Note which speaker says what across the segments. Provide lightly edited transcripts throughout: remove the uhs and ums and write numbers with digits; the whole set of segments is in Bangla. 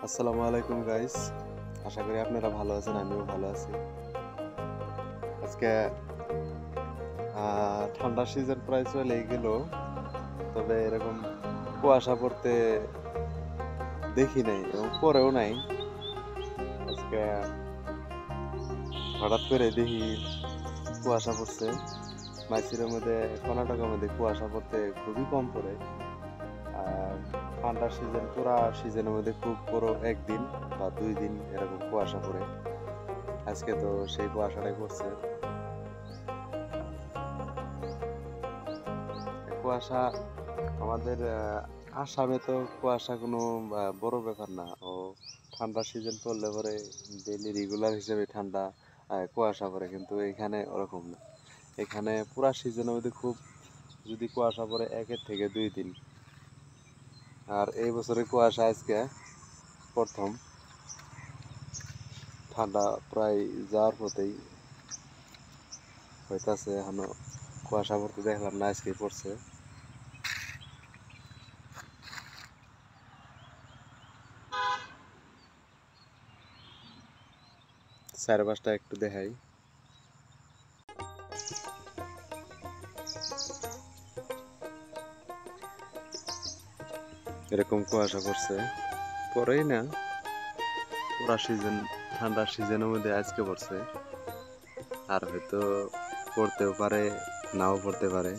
Speaker 1: আসসালামু আলাইকুম গাইস, আশা করি আপনারা ভালো আছেন। আমিও ভালো আছি। আজকে ঠান্ডার সিজন প্রায় চলে গেল, তবে এরকম কুয়াশা পড়তে দেখি নাই এবং পরেও নাই। আজকে হঠাৎ করে দেখি কুয়াশা পড়ছে। মাইসিরের মধ্যে, কর্ণাটকের মধ্যে কুয়াশা পড়তে খুবই কম পড়ে। আর ঠান্ডার সিজন, পুরা সিজনের মধ্যে খুব বড় একদিন বা 2 দিন এরকম কুয়াশা পড়ে। আজকে তো সেই কুয়াশাটাই পড়ছে। কুয়াশা আমাদের আসামে তো কুয়াশা কোনো বড় ব্যাপার না। ও ঠান্ডার সিজন পড়লে পরে ডেইলি রেগুলার হিসেবে ঠান্ডা কুয়াশা পড়ে, কিন্তু এখানে ওরকম না। এখানে পুরা সিজনের মধ্যে খুব যদি কুয়াশা পড়ে 1 থেকে 2 দিন। আর এই বছরে কুয়াশা আজকে প্রথম। ঠান্ডা প্রায় যাওয়ার পথেই হইতাছে, এখনো কুয়াশা পড়তে দেখলাম না, আজকেই পড়ছে। চারপাশটা একটু দেখাই। এরকম কুয়াশা পড়ছে, পরেই না পুরা সিজন, ঠান্ডার সিজনের মধ্যে আজকে পড়ছে। আর হয়তো পড়তেও পারে, নাও পড়তে পারে।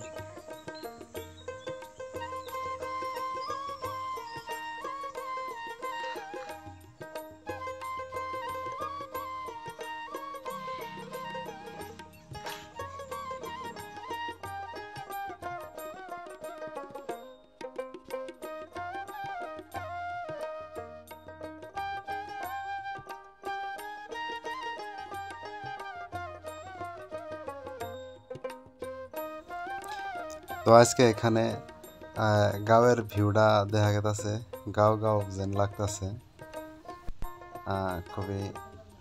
Speaker 1: তো আজকে এখানে গাঁয়ের ভিউটা দেখা গেছে, গাঁও গাঁও যেন লাগতেছে। খুবই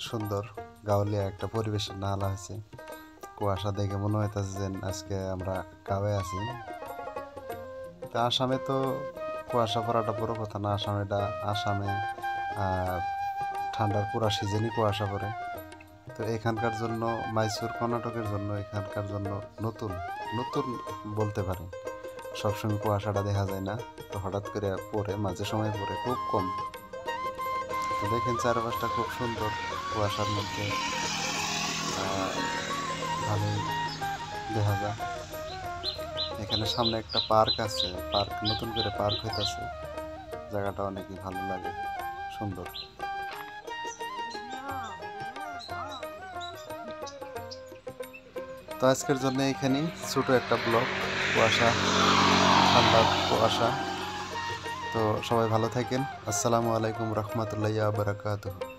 Speaker 1: সুন্দর গাঁওলিয়া একটা পরিবেশের নালা হয়েছে। কুয়াশা দেখে মনে হইতেছে যে আজকে আমরা গাঁয়ে আছি। তো আসামে তো কুয়াশা পড়াটা বড় কথা না। আসামে ঠান্ডার পুরা সিজনই কুয়াশা পড়ে। তো এখানকার জন্য, মাইসুর কর্ণাটকের জন্য, এখানকার জন্য নতুন নতুন বলতে পারেন। সবসময় কুয়াশাটা দেখা যায় না, তো হঠাৎ করে পড়ে, মাঝে সময় পড়ে, খুব কম। তো দেখেন চারপাশটা খুব সুন্দর কুয়াশার মধ্যে, ভালোই দেখা যায়। এখানে সামনে একটা পার্ক আছে, নতুন করে পার্ক হইতেছে। জায়গাটা অনেকই ভালো লাগে, সুন্দর। তো আজকের জন্য এখানে ছোট একটা ব্লগ, কুয়াশা, ঠান্ডার কুয়াশা। তো সবাই ভালো থাকেন। আসসালামু আলাইকুম রহমতুল্লাহি ওয়া বারাকাতুহু।